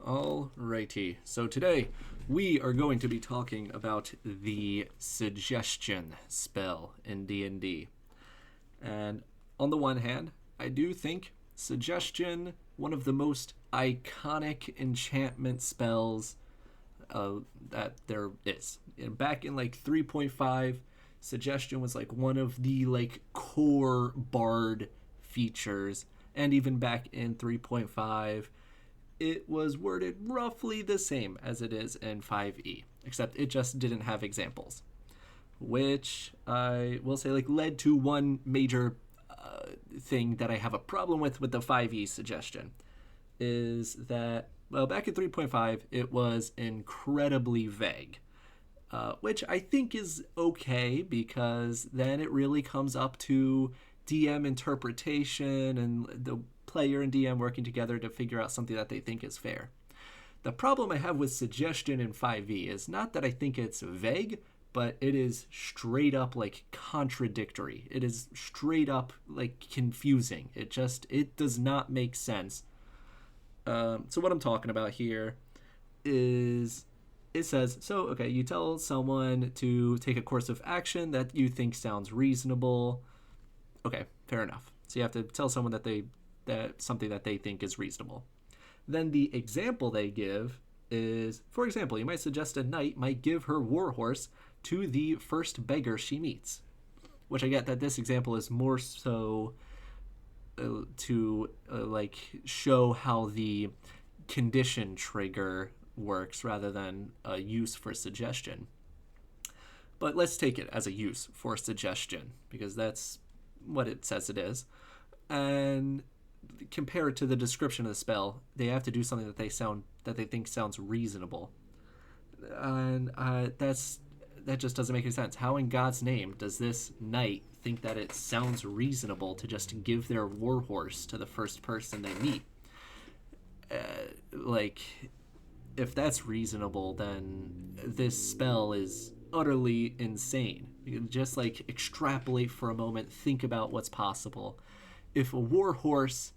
Alrighty, so today we are going to be talking about the suggestion spell in D&D. And on the one hand, I do think suggestion, one of the most iconic enchantment spells that there is. Back in like 3.5, suggestion was like one of the like core bard features, and even back in 3.5 it was worded roughly the same as it is in 5e, except it just didn't have examples, which I will say like led to one major thing that I have a problem with the 5e suggestion, is that, well, back in 3.5 it was incredibly vague, which I think is okay, because then it really comes up to DM interpretation and the player and DM working together to figure out something that they think is fair. The problem I have with suggestion in 5e is not that I think it's vague, but it is straight up like contradictory. It is straight up like confusing. It does not make sense. So what I'm talking about here is, it says, so okay, you tell someone to take a course of action that you think sounds reasonable. Okay, fair enough. So you have to tell someone that something that they think is reasonable. Then the example they give is, for example, you might suggest a knight might give her warhorse to the first beggar she meets. Which I get that this example is more so to like show how the condition trigger works rather than a use for suggestion. But let's take it as a use for suggestion, because that's what it says it is. And compare it to the description of the spell, they have to do something that they think sounds reasonable. And that just doesn't make any sense. How in God's name does this knight think that it sounds reasonable to just give their warhorse to the first person they meet? Like, if that's reasonable, then this spell is utterly insane. You can just like extrapolate for a moment, think about what's possible. If a warhorse,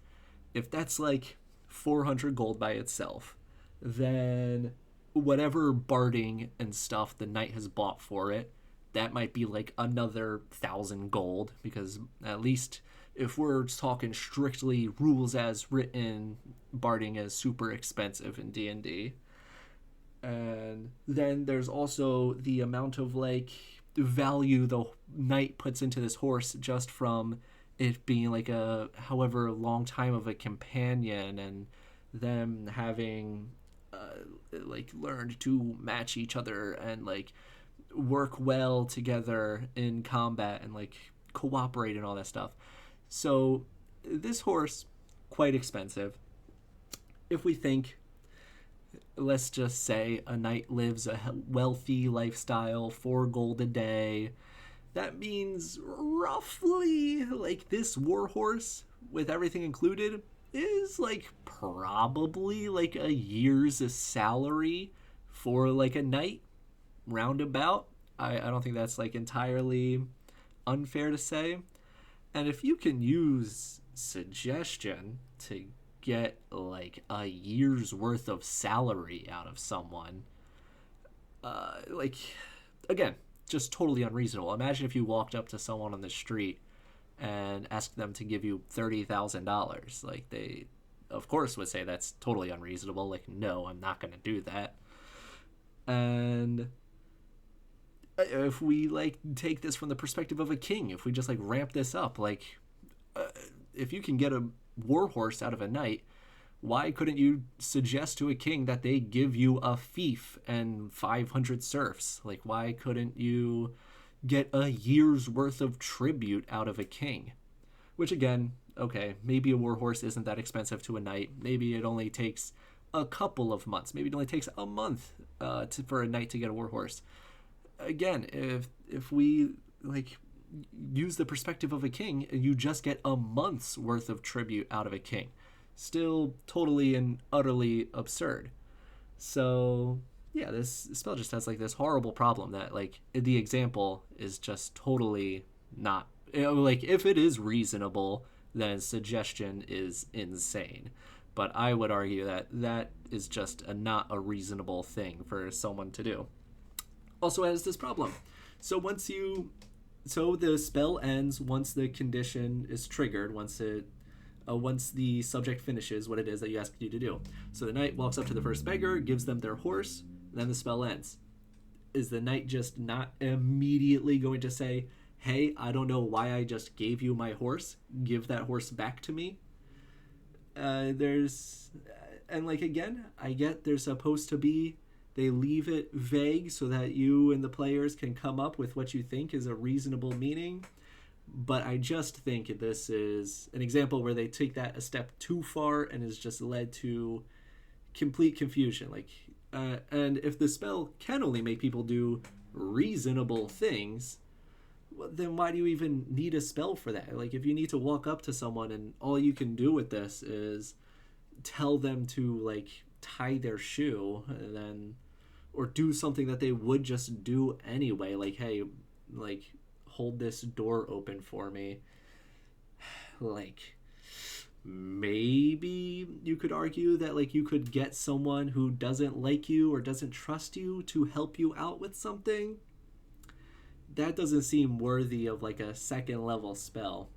if that's like 400 gold by itself, then whatever barding and stuff the knight has bought for it, that might be like another 1,000 gold, because at least if we're talking strictly rules as written, barding is super expensive in D&D. And then there's also the amount of like value the knight puts into this horse just from it being like a however long time of a companion, and them having like learned to match each other and like work well together in combat and like cooperate and all that stuff. So this horse, quite expensive. If we think, let's just say a knight lives a wealthy lifestyle, 4 gold a day, that means roughly like this warhorse with everything included is like probably like a year's salary for like a knight, roundabout. I don't think that's like entirely unfair to say. And if you can use suggestion to get like a year's worth of salary out of someone, like, again, just totally unreasonable. Imagine if you walked up to someone on the street and asked them to give you $30,000. Like, they of course would say that's totally unreasonable. Like, no, I'm not going to do that. And if we like take this from the perspective of a king, if we just like ramp this up, like if you can get a warhorse out of a knight, why couldn't you suggest to a king that they give you a fief and 500 serfs? Like, why couldn't you get a year's worth of tribute out of a king? Which, again, okay, maybe a warhorse isn't that expensive to a knight. Maybe it only takes a couple of months. Maybe it only takes a month for a knight to get a warhorse. Again, if we like use the perspective of a king, you just get a month's worth of tribute out of a king. Still totally and utterly absurd. So yeah, this spell just has like this horrible problem that like the example is just totally not, like, if it is reasonable, then suggestion is insane. but I would argue that that is just not a reasonable thing for someone to do. Also has this problem. So the spell ends once the condition is triggered, once the subject finishes what it is that you asked you to do. So the knight walks up to the first beggar, gives them their horse, then the spell ends. Is the knight just not immediately going to say, hey, I don't know why I just gave you my horse, give that horse back to me? Again, I get there's supposed to be, they leave it vague so that you and the players can come up with what you think is a reasonable meaning. But I just think this is an example where they take that a step too far and has just led to complete confusion. And if the spell can only make people do reasonable things, then why do you even need a spell for that? If you need to walk up to someone and all you can do with this is tell them to tie their shoe, and then, or do something that they would just do anyway, hey, hold this door open for me. Maybe you could argue that you could get someone who doesn't like you or doesn't trust you to help you out with something. That doesn't seem worthy of a second level spell.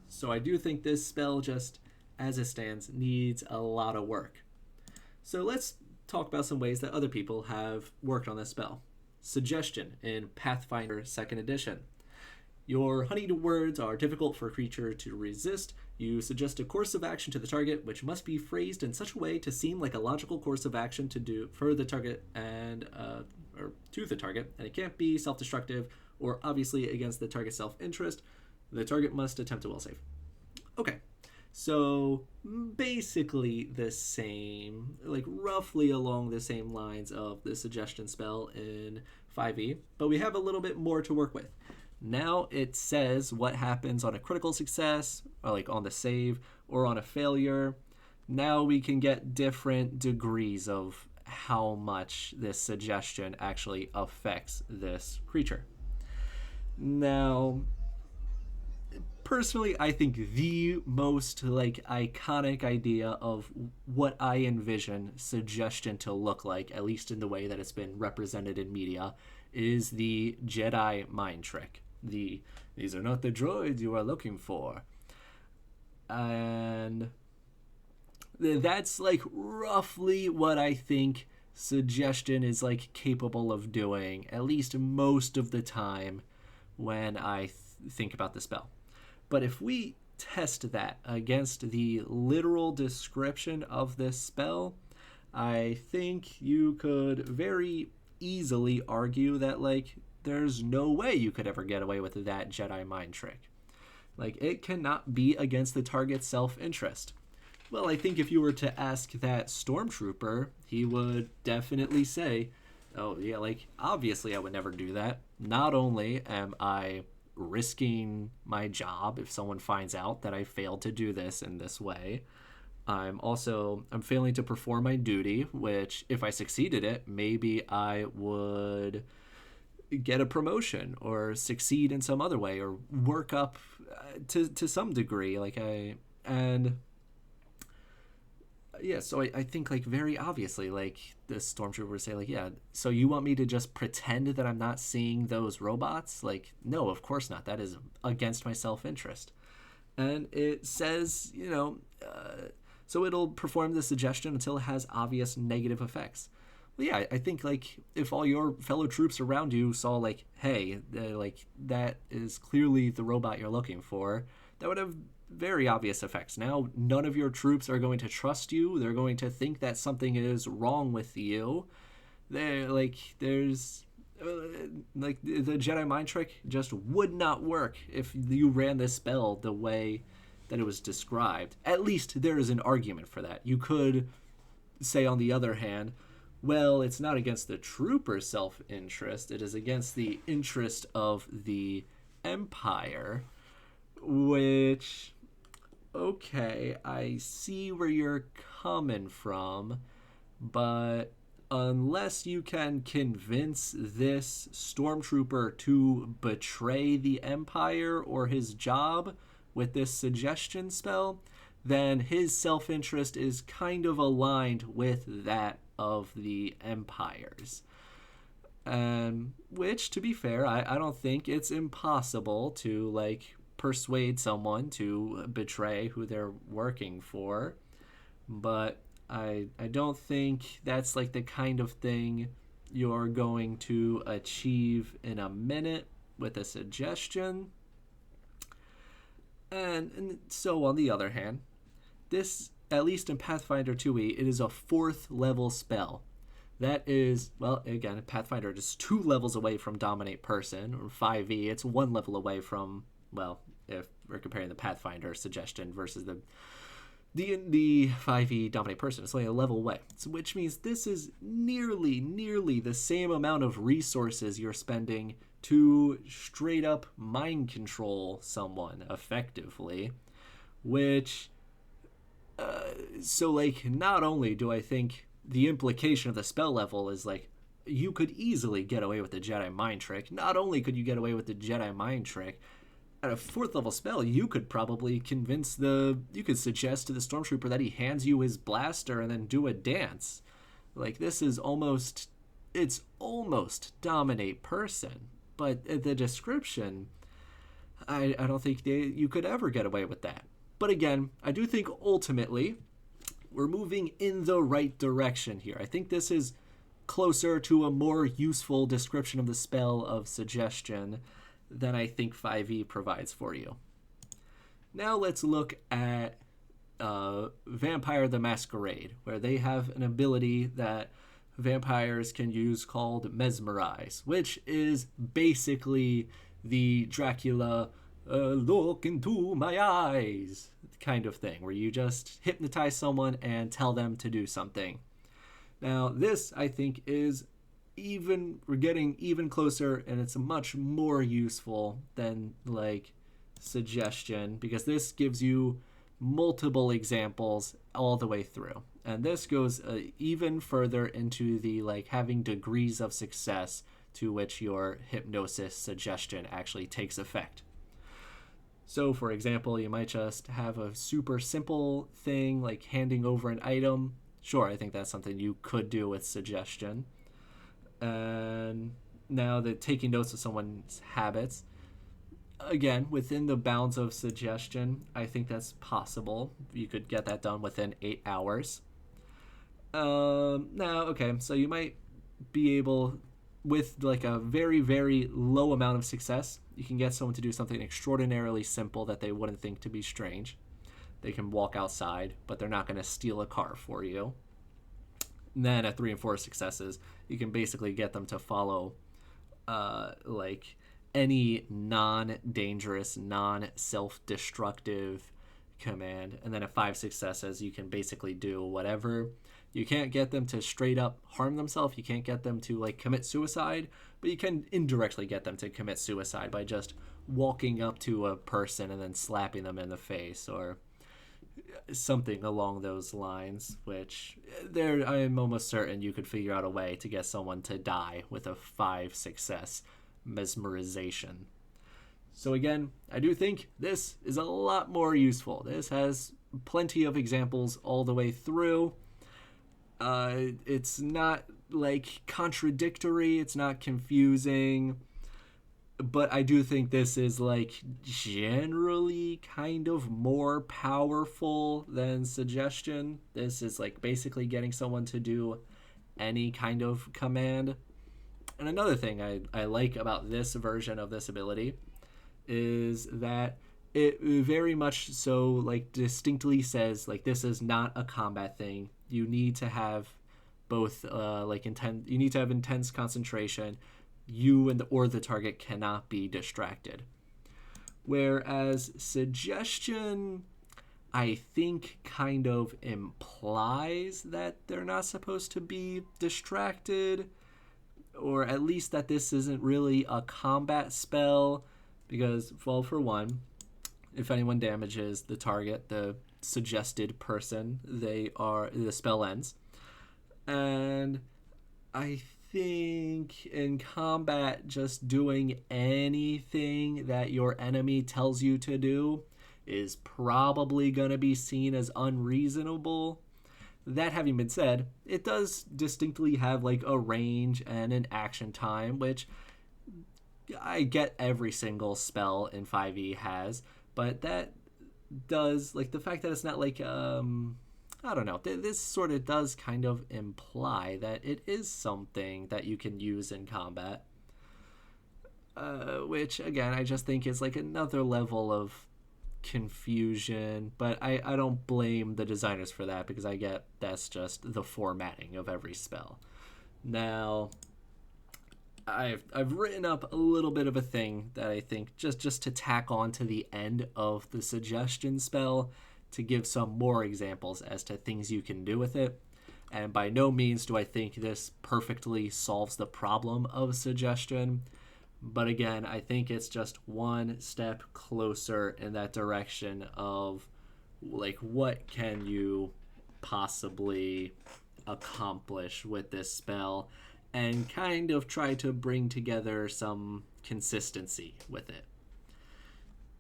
So I do think this spell, just as it stands, needs a lot of work. So let's talk about some ways that other people have worked on this spell. Suggestion in Pathfinder 2nd edition. Your honeyed words are difficult for a creature to resist. You suggest a course of action to the target, which must be phrased in such a way to seem like a logical course of action to do for the target and or to the target, and it can't be self-destructive or obviously against the target's self-interest. The target must attempt a will save. Okay, so basically the same, roughly along the same lines of the suggestion spell in 5e, but we have a little bit more to work with. Now it says what happens on a critical success, or on the save, or on a failure. Now we can get different degrees of how much this suggestion actually affects this creature. Now, personally, I think the most iconic idea of what I envision suggestion to look like, at least in the way that it's been represented in media, is the Jedi mind trick. These are not the droids you are looking for. And that's roughly what I think suggestion is capable of doing, at least most of the time when I think about the spell. But if we test that against the literal description of this spell, I think you could very easily argue that there's no way you could ever get away with that Jedi mind trick. It cannot be against the target's self-interest. Well, I think if you were to ask that stormtrooper, he would definitely say, oh yeah, obviously I would never do that. Not only am I risking my job if someone finds out that I failed to do this in this way, I'm failing to perform my duty, which if I succeeded it, maybe I would get a promotion or succeed in some other way or work up to some degree. So I think very obviously the stormtrooper would say yeah, so you want me to just pretend that I'm not seeing those robots? No, of course not. That is against my self-interest. And it says, so it'll perform the suggestion until it has obvious negative effects. Well, yeah, I think if all your fellow troops around you saw hey, that is clearly the robot you're looking for, that would have very obvious effects. Now none of your troops are going to trust you. They're going to think that something is wrong with you. There's the Jedi mind trick just would not work if you ran this spell the way that it was described. At least there is an argument for that. You could say, on the other hand, well, it's not against the trooper's self-interest. It is against the interest of the Empire, which, okay, I see where you're coming from, but unless you can convince this stormtrooper to betray the Empire or his job with this suggestion spell, then his self-interest is kind of aligned with that of the Empire's. Which, to be fair, I don't think it's impossible to, like, persuade someone to betray who they're working for. But I don't think that's, like, the kind of thing you're going to achieve in a minute with a suggestion. And so, on the other hand, this, at least in Pathfinder 2e, it is a 4th level spell. That is, well, again, Pathfinder is 2 levels away from Dominate Person, or 5e, it's 1 level away from, well, if we're comparing the Pathfinder suggestion versus the 5e Dominate Person, it's only a level away. So, which means this is nearly the same amount of resources you're spending to straight up mind control someone effectively, which, so, like, not only do I think the implication of the spell level is, like, you could easily get away with the Jedi mind trick. Not only could you get away with the Jedi mind trick, at a 4th level spell, you could probably you could suggest to the Stormtrooper that he hands you his blaster and then do a dance. Like, this is it's almost Dominate Person. But the description, I don't think you could ever get away with that. But again, I do think ultimately we're moving in the right direction here. I think this is closer to a more useful description of the spell of suggestion than I think 5e provides for you. Now let's look at Vampire the Masquerade, where they have an ability that vampires can use called Mesmerize, which is basically the Dracula look into my eyes kind of thing, where you just hypnotize someone and tell them to do something. Now, this, I think, we're getting even closer, and it's much more useful than, like, suggestion, because this gives you multiple examples all the way through. And this goes even further into the, like, having degrees of success to which your hypnosis suggestion actually takes effect. So, for example, you might just have a super simple thing like handing over an item. Sure, I think that's something you could do with suggestion. And now that taking notes of someone's habits, again, within the bounds of suggestion, I think that's possible. You could get that done within 8 hours. Now, okay, so you might be able, with like a very, very low amount of success, you can get someone to do something extraordinarily simple that they wouldn't think to be strange. They can walk outside, but they're not going to steal a car for you. And then at 3 and 4 successes, you can basically get them to follow like any non-dangerous, non-self-destructive command. And then at 5 successes, you can basically do whatever. You can't get them to straight up harm themselves. You can't get them to like commit suicide, but you can indirectly get them to commit suicide by just walking up to a person and then slapping them in the face or something along those lines, which I am almost certain you could figure out a way to get someone to die with a 5 success mesmerization. So again, I do think this is a lot more useful. This has plenty of examples all the way through. It's not like contradictory, it's not confusing, but I do think this is like generally kind of more powerful than suggestion. This is like basically getting someone to do any kind of command. And another thing I like about this version of this ability is that it very much so like distinctly says like this is not a combat thing. You need to have both you need to have intense concentration. You or the target cannot be distracted. Whereas suggestion, I think, kind of implies that they're not supposed to be distracted, or at least that this isn't really a combat spell, because, well, for one, if anyone damages the target, the suggested person, the spell ends. And I think in combat, just doing anything that your enemy tells you to do is probably going to be seen as unreasonable. That having been said, it does distinctly have like a range and an action time, which I get every single spell in 5e has, but that does, like, the fact that it's not like I don't know, this sort of does kind of imply that it is something that you can use in combat, which again I just think is like another level of confusion, but I don't blame the designers for that, because I get that's just the formatting of every spell. Now I've written up a little bit of a thing that I think just to tack on to the end of the suggestion spell to give some more examples as to things you can do with it. And by no means do I think this perfectly solves the problem of suggestion, but again, I think it's just one step closer in that direction of like what can you possibly accomplish with this spell, and kind of try to bring together some consistency with it.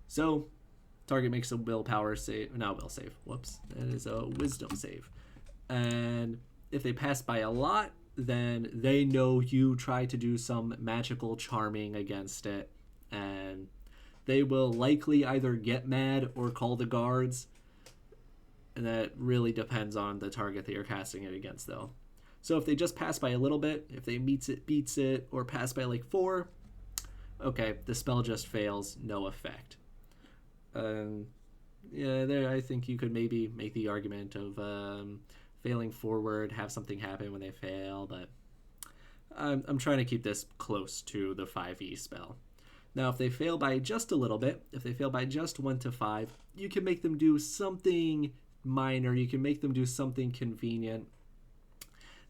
So, target makes a willpower save, not will save, whoops, that is a wisdom save. And if they pass by a lot, then they know you try to do some magical charming against it, and they will likely either get mad or call the guards. And that really depends on the target that you're casting it against, though. So if they just pass by a little bit, if they beats it, or pass by like 4, okay, the spell just fails, no effect. Yeah, there I think you could maybe make the argument of failing forward, have something happen when they fail, but I'm trying to keep this close to the 5e spell. Now, if they fail by just a little bit, if they fail by just 1 to 5, you can make them do something minor, you can make them do something convenient.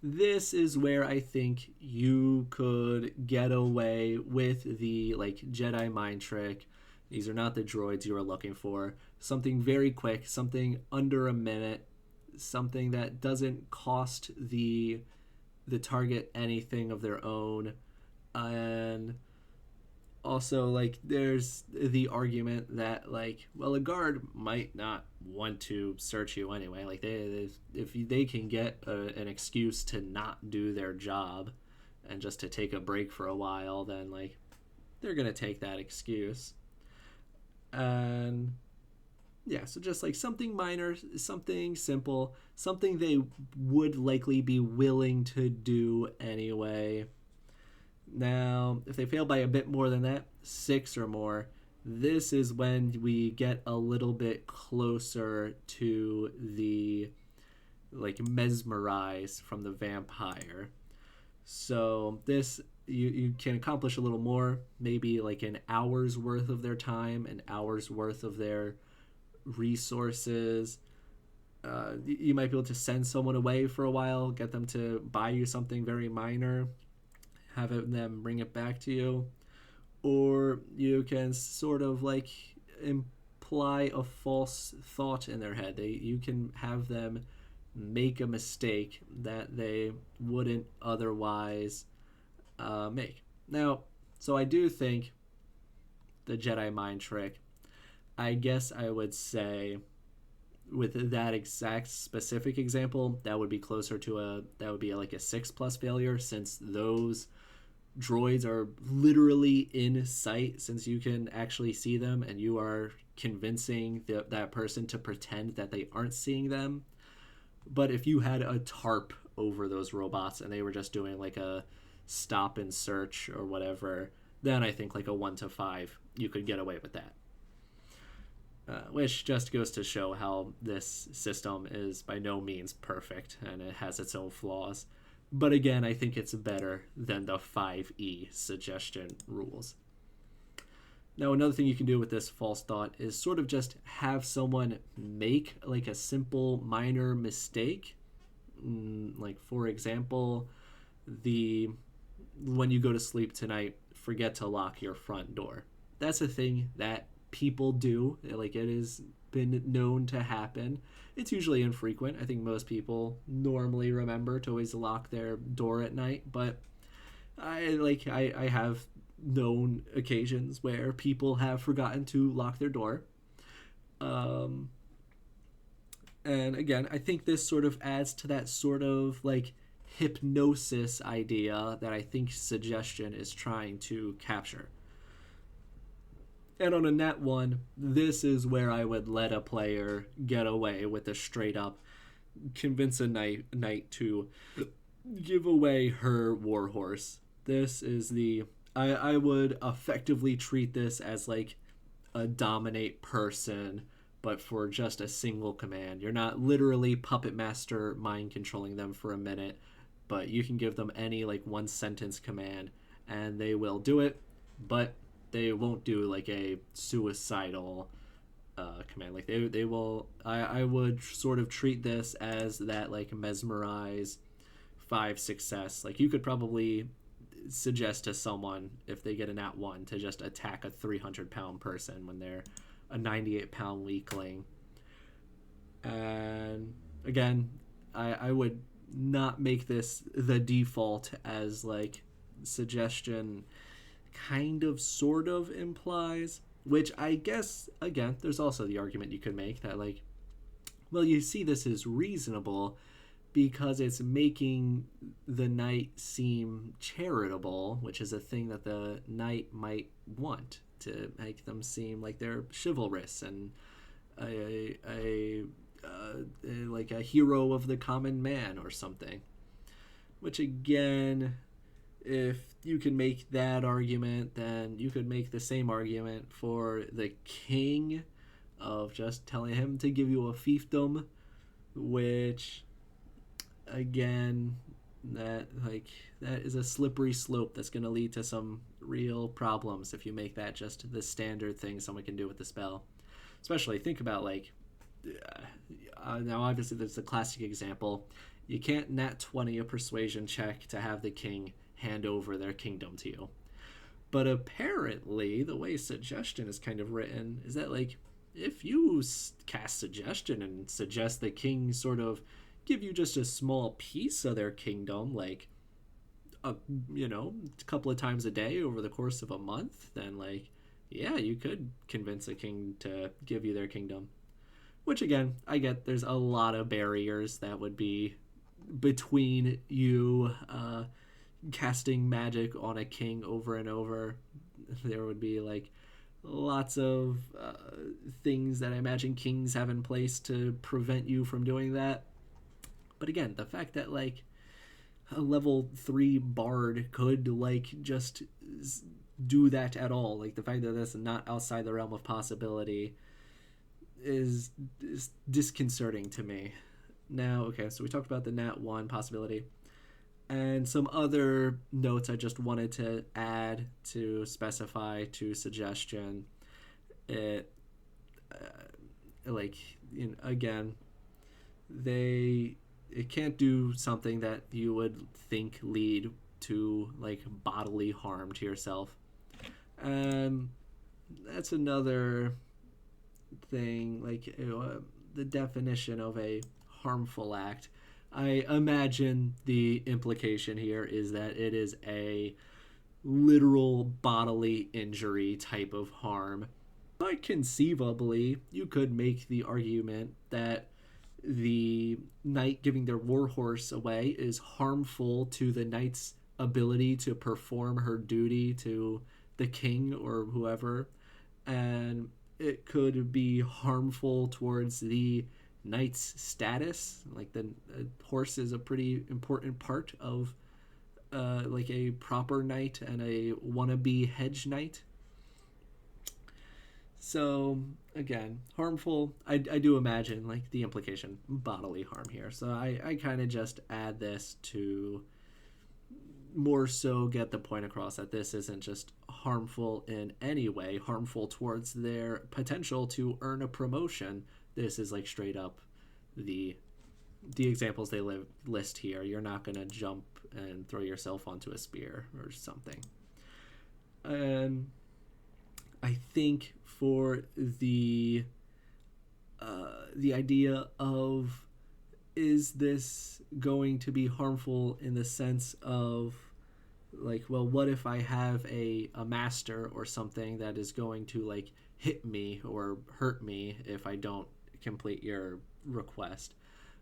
This is where I think you could get away with the like Jedi mind trick. These are not the droids you are looking for. Something very quick, something under a minute, something that doesn't cost the target anything of their own. And also, like, there's the argument that, like, well, a guard might not want to search you anyway. Like, if they can get an excuse to not do their job and just to take a break for a while, then, like, they're going to take that excuse. And, yeah, so just, like, something minor, something simple, something they would likely be willing to do anyway. Now, if they fail by a bit more than that, 6 or more, this is when we get a little bit closer to the, like, mesmerize from the vampire. So this, you can accomplish a little more, maybe like an hour's worth of their time, an hour's worth of their resources. You might be able to send someone away for a while, get them to buy you something very minor, have them bring it back to you, or you can sort of like imply a false thought in their head. You can have them make a mistake that they wouldn't otherwise make. Now, so I do think the Jedi mind trick, I guess I would say with that exact specific example, that would be closer to that would be like a 6+ failure, since those droids are literally in sight, since you can actually see them and you are convincing that person to pretend that they aren't seeing them. But if you had a tarp over those robots and they were just doing like a stop and search or whatever, then I think like a 1 to 5 you could get away with that. Which just goes to show how this system is by no means perfect and it has its own flaws. But again, I think it's better than the 5e suggestion rules. Now, another thing you can do with this false thought is sort of just have someone make like a simple minor mistake. Like, for example, when you go to sleep tonight, forget to lock your front door. That's a thing that people do. Like, it has been known to happen. It's usually infrequent. I think most people normally remember to always lock their door at night, but I have known occasions where people have forgotten to lock their door. Um, and again, I think this sort of adds to that sort of like hypnosis idea that I think suggestion is trying to capture. And on a nat one, this is where I would let a player get away with a straight up convince a knight to give away her warhorse. This is the I would effectively treat this as like a dominate person, but for just a single command. You're not literally puppet master mind controlling them for a minute, but you can give them any like one sentence command and they will do it, but they won't do like a suicidal command. Like they will. I would sort of treat this as that like mesmerize 5 success. Like you could probably suggest to someone if they get a nat 1 to just attack a 300-pound person when they're a 98-pound weakling. And again, I would not make this the default, as like suggestion kind of sort of implies, which I guess again there's also the argument you could make that like, well, you see this is reasonable because it's making the knight seem charitable, which is a thing that the knight might want, to make them seem like they're chivalrous and like a hero of the common man or something. Which again, if you can make that argument, then you could make the same argument for the king, of just telling him to give you a fiefdom, which again, that is a slippery slope that's going to lead to some real problems if you make that just the standard thing someone can do with the spell. Especially think about like now obviously there's the classic example, you can't nat 20 a persuasion check to have the king hand over their kingdom to you. But apparently the way suggestion is kind of written is that like if you cast suggestion and suggest the king sort of give you just a small piece of their kingdom, like a couple of times a day over the course of a month, then like yeah, you could convince a king to give you their kingdom. Which again, I get there's a lot of barriers that would be between you casting magic on a king over and over. There would be like lots of things that I imagine kings have in place to prevent you from doing that. But again, the fact that like a level 3 bard could like just do that at all, like the fact that that's not outside the realm of possibility is disconcerting to me. Now, okay, so we talked about the nat 1 possibility. And some other notes I just wanted to add to specify to suggestion. It, again, it can't do something that you would think lead to like bodily harm to yourself. That's another thing, like the definition of a harmful act. I imagine the implication here is that it is a literal bodily injury type of harm. But conceivably, you could make the argument that the knight giving their warhorse away is harmful to the knight's ability to perform her duty to the king or whoever, and it could be harmful towards the knight's status. Like the horse is a pretty important part of like a proper knight and a wannabe hedge knight. So again, harmful. I do imagine like the implication bodily harm here. So I kind of just add this to more so get the point across that this isn't just harmful in any way, harmful towards their potential to earn a promotion. This is like straight up the examples they list here. You're not going to jump and throw yourself onto a spear or something. And I think for the idea of, is this going to be harmful in the sense of like, well, what if I have a master or something that is going to like hit me or hurt me if I don't complete your request.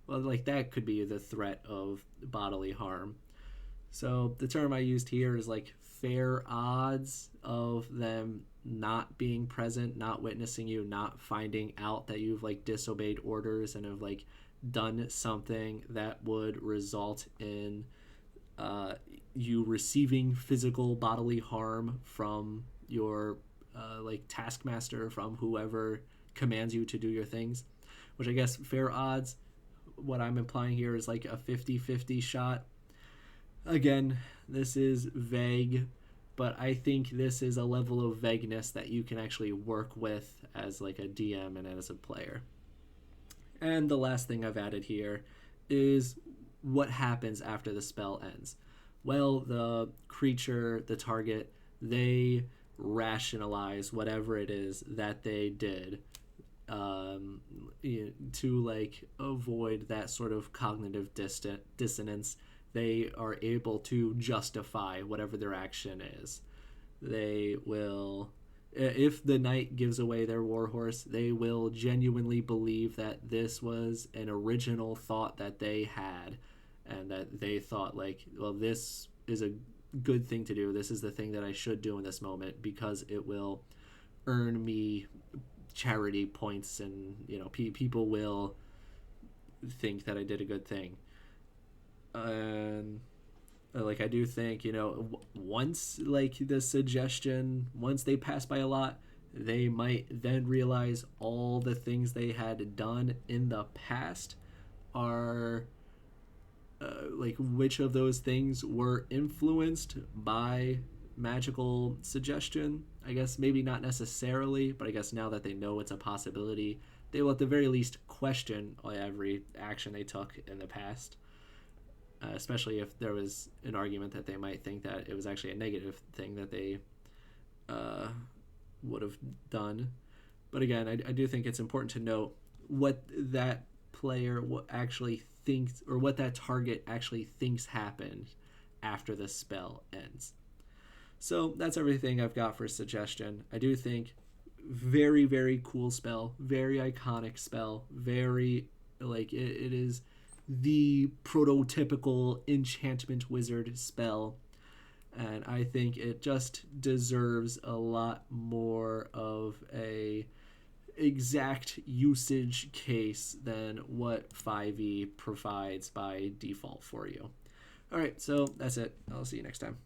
Well, like that could be the threat of bodily harm. So the term I used here is like fair odds of them not being present, not witnessing you, not finding out that you've like disobeyed orders and have like done something that would result in you receiving physical bodily harm from your like taskmaster, from whoever commands you to do your things. Which I guess fair odds, what I'm implying here is like a 50-50 shot. Again, this is vague, but I think this is a level of vagueness that you can actually work with as like a DM and as a player. And the last thing I've added here is what happens after the spell ends. Well, the creature, the target, they rationalize whatever it is that they did to like avoid that sort of cognitive dissonance. They are able to justify whatever their action is. They will, if the knight gives away their warhorse, they will genuinely believe that this was an original thought that they had, and that they thought like, well, this is a good thing to do. This is the thing that I should do in this moment because it will earn me charity points, and people will think that I did a good thing. And like I do think once like the suggestion, once they pass by a lot, they might then realize all the things they had done in the past are like which of those things were influenced by magical suggestion. I guess maybe not necessarily, but I guess now that they know it's a possibility, they will at the very least question every action they took in the past. Especially if there was an argument that they might think that it was actually a negative thing that they would have done. But again, I do think it's important to note what that player actually thinks, or what that target actually thinks happened after the spell ends. So that's everything I've got for suggestion. I do think very, very cool spell, very iconic spell, very like it is the prototypical enchantment wizard spell, and I think it just deserves a lot more of a exact usage case than what 5e provides by default for you. All right, so that's it. I'll see you next time.